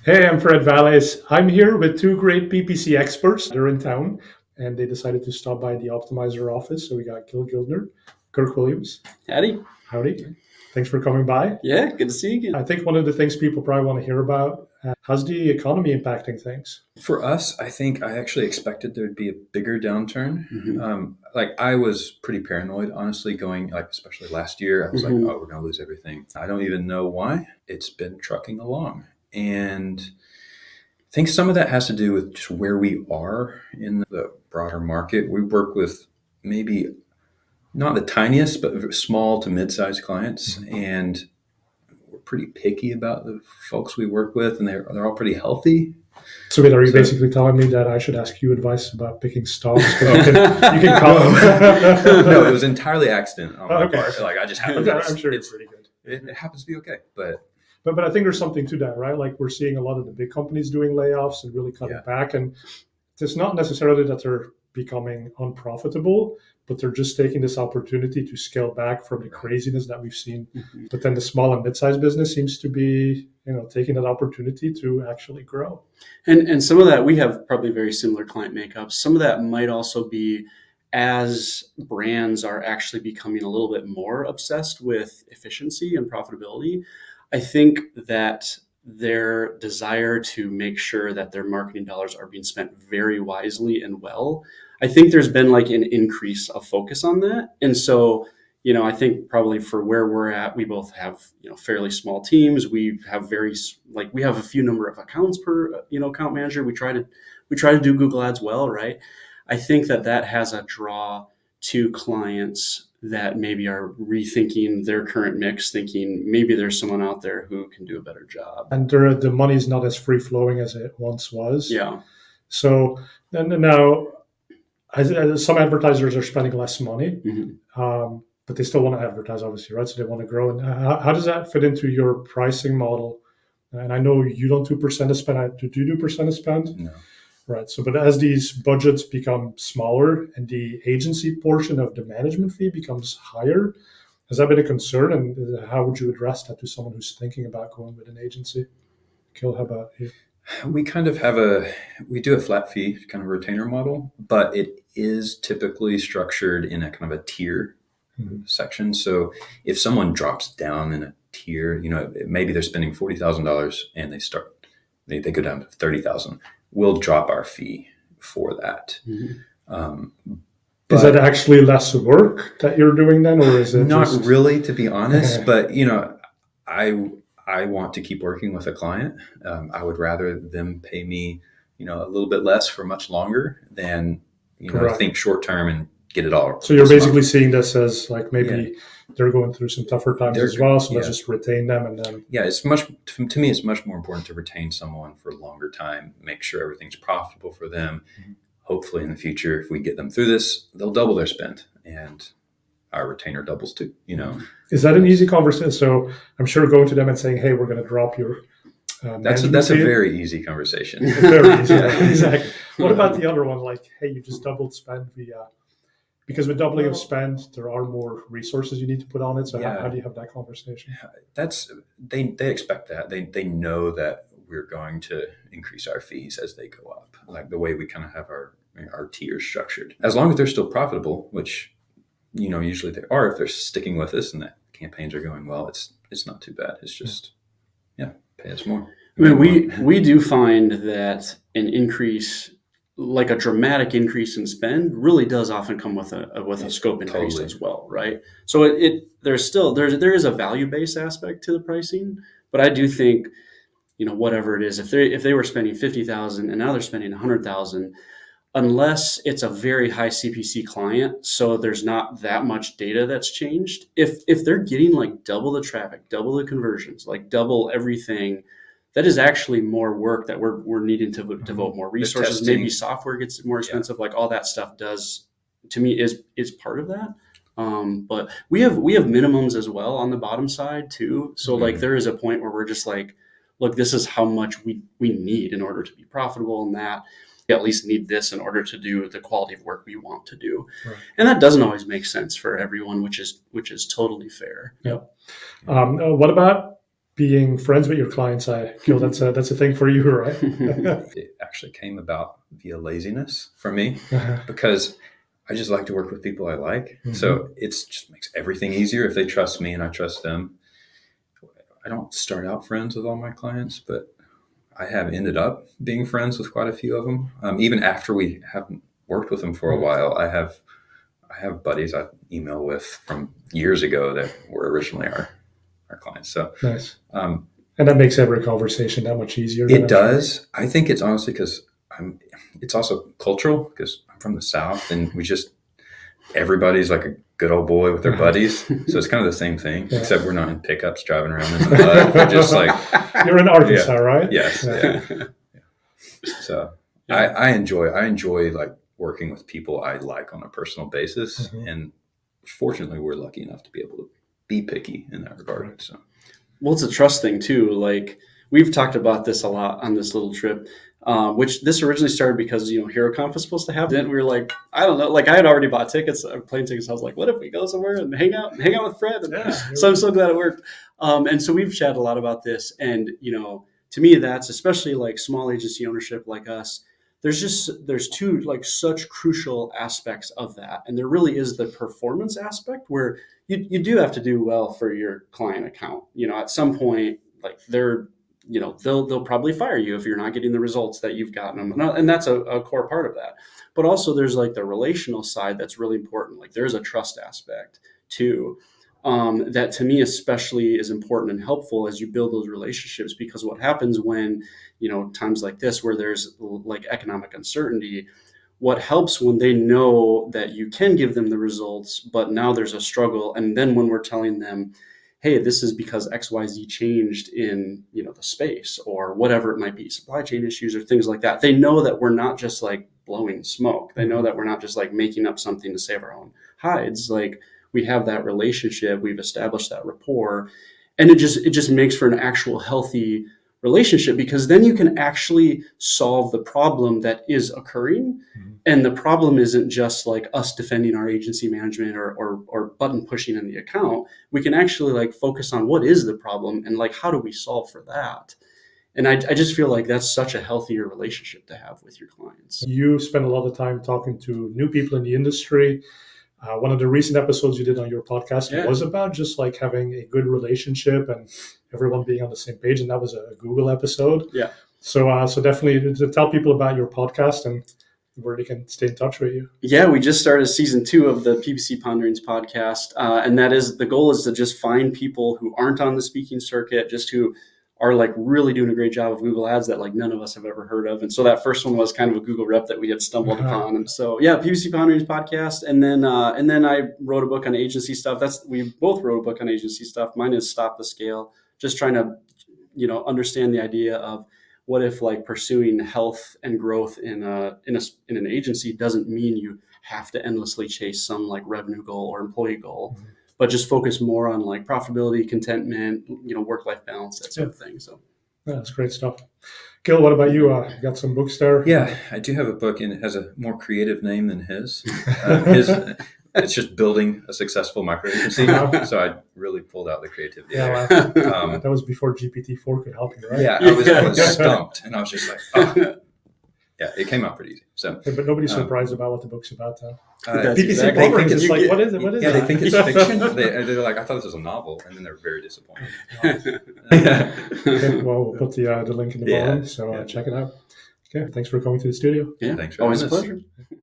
Hey, I'm Fred Vallaeys. I'm here with two great PPC experts. They're in town and they decided to stop by the Optmyzr office. So we got Gil Gildner, Kirk Williams. Howdy. Howdy. Thanks for coming by. Yeah, good to see you again. I think one of the things people probably want to hear about, how's the economy impacting things? For us, I think I actually expected there'd be a bigger downturn. Mm-hmm. I was pretty paranoid, honestly, going especially last year. I was Mhm. like, oh, we're going to lose everything. I don't even know why. It's been trucking along. And I think some of that has to do with just where we are in the broader market. We work with maybe not the tiniest, but small to mid-sized clients. And we're pretty picky about the folks we work with, and they're all pretty healthy. So, wait, are you basically telling me that I should ask you advice about picking stocks? You can call them. No, it was entirely accident on my Okay. part. I just happened. I'm sure it's pretty good. It happens to be okay, but I think there's something to that, right? Like we're seeing a lot of the big companies doing layoffs and really cutting back. And it's not necessarily that they're becoming unprofitable, but they're just taking this opportunity to scale back from the craziness that we've seen. Mhm. But then the small and mid-sized business seems to be, taking that opportunity to actually grow. And some of that, we have probably very similar client makeups. Some of that might also be as brands are actually becoming a little bit more obsessed with efficiency and profitability. I think that their desire to make sure that their marketing dollars are being spent very wisely and well, I think there's been like an increase of focus on that. And so, I think probably for where we're at, we both have, fairly small teams. We have we have a few number of accounts per, account manager. We try to do Google Ads well, right? I think that has a draw to clients that maybe are rethinking their current mix, thinking maybe there's someone out there who can do a better job. And the money's not as free flowing as it once was. Yeah. So then now, as some advertisers are spending less money, but they still want to advertise, obviously, right? So they want to grow. And how does that fit into your pricing model? And I know you don't do percent of spend. Do you do percent of spend? no. Right. So, but as these budgets become smaller and the agency portion of the management fee becomes higher, has that been a concern? And how would you address that to someone who's thinking about going with an agency? Gil, how about you? We kind of we do a flat fee kind of retainer model, but it is typically structured in a kind of a tier section. So if someone drops down in a tier, maybe they're spending $40,000 and they go down to 30,000. We'll drop our fee for that. Is that actually less work that you're doing then, or is it not really, to be honest? But I want to keep working with a client. I would rather them pay me, a little bit less for much longer than think short term and get it all. So you're basically seeing this as like maybe they're going through some tougher times as well. So let's just retain them and then. Yeah, to me, it's much more important to retain someone for a longer time, make sure everything's profitable for them. Hopefully in the future, if we get them through this, they'll double their spend and our retainer doubles too, Is that an easy conversation? So I'm sure going to them and saying, hey, we're going to drop your that's a very easy conversation. Very easy. Exactly. What about the other one? Like, hey, you just doubled spend because with doubling of spend, there are more resources you need to put on it. So how do you have that conversation? They expect that. They know that we're going to increase our fees as they go up, like the way we kind of have our tiers structured. As long as they're still profitable, which usually they are if they're sticking with us and the campaigns are going well, it's not too bad. It's just pay us more. I mean, we do find that an increase, like a dramatic increase in spend, really does often come with a scope increase as well, right? So there is a value-based aspect to the pricing, but I do think, whatever it is, if they were spending $50,000 and now they're spending $100,000, unless it's a very high CPC client, so there's not that much data that's changed. If they're getting like double the traffic, double the conversions, like double everything, that is actually more work that we're needing to devote more resources. Maybe software gets more expensive. Like all that stuff does, to me, is part of that. But we have minimums as well on the bottom side too. So like there is a point where we're just like, look, this is how much we need in order to be profitable, and that we at least need this in order to do the quality of work we want to do. Right. And that doesn't always make sense for everyone, which is totally fair. Yeah. What about being friends with your clients, Gil, that's a thing for you, right? It actually came about via laziness for me because I just like to work with people I like. Mm-hmm. So it just makes everything easier if they trust me and I trust them. I don't start out friends with all my clients, but I have ended up being friends with quite a few of them. Even after we haven't worked with them for a while, I have buddies I email with from years ago that were originally our clients. So nice. And that makes every conversation that much easier. It does. I think it's honestly because it's also cultural because I'm from the South and everybody's like a good old boy with their buddies. So it's kind of the same thing, except we're not in pickups driving around in the mud. We're just like, you're in Arkansas, right? Yes. Yeah. So I enjoy like working with people I like on a personal basis. Mm-hmm. And fortunately we're lucky enough to be able to be picky in that regard. Right. So. Well, it's a trust thing too. Like we've talked about this a lot on this little trip, which this originally started because, HeroConf was supposed to happen. Then we were like, I don't know, like I had already bought plane tickets. I was like, what if we go somewhere and hang out with Fred? So I'm so glad it worked. And so we've chatted a lot about this. And, to me, that's especially like small agency ownership like us. There's two like such crucial aspects of that. And there really is the performance aspect where you do have to do well for your client account. At some point, like they'll probably fire you if you're not getting the results that you've gotten them. And that's a core part of that. But also there's like the relational side that's really important. Like there's a trust aspect too. That to me especially is important and helpful as you build those relationships, because what happens when, times like this where there's like economic uncertainty, what helps when they know that you can give them the results, but now there's a struggle. And then when we're telling them, hey, this is because XYZ changed in, the space or whatever it might be, supply chain issues or things like that. They know that we're not just like blowing smoke. They know that we're not just like making up something to save our own hides. Like we have that relationship, we've established that rapport, and it just makes for an actual healthy relationship, because then you can actually solve the problem that is occurring. Mm-hmm. And the problem isn't just like us defending our agency management or button pushing in the account. We can actually like focus on what is the problem and like how do we solve for that. And I just feel like that's such a healthier relationship to have with your clients. You spend a lot of time talking to new people in the industry. One of the recent episodes you did on your podcast was about just like having a good relationship and everyone being on the same page. And that was a Google episode. Yeah. So definitely to tell people about your podcast and where they can stay in touch with you. Yeah, we just started season 2 of the PPC Ponderings podcast. And that is, the goal is to just find people who aren't on the speaking circuit, just who are like really doing a great job of Google ads that like none of us have ever heard of. And so that first one was kind of a Google rep that we had stumbled upon. And so, PPC Ponderings podcast. And then I wrote a book on agency stuff. We both wrote a book on agency stuff. Mine is Stop the Scale, just trying to, understand the idea of what if like pursuing health and growth in an agency doesn't mean you have to endlessly chase some like revenue goal or employee goal. Mm-hmm. But just focus more on like profitability, contentment, work-life balance, that sort of thing. So that's great stuff. Gil, what about you? You got some books there? Yeah, I do have a book, and it has a more creative name than his. It's just building a successful micro agency. So I really pulled out the creativity. Yeah, that was before GPT-4 could help you, right? Yeah, I was stumped, and I was just like, oh. Yeah, it came out pretty easy. So, but nobody's surprised about what the book's about, though. PPC, they think it's like, what is it? What is it? They think it's fiction. They're like, I thought this was a novel, and then they're very disappointed. Okay, well, we'll put the link in the bottom, so check it out. Okay, thanks for coming to the studio. Yeah, thanks for always having a us. pleasure.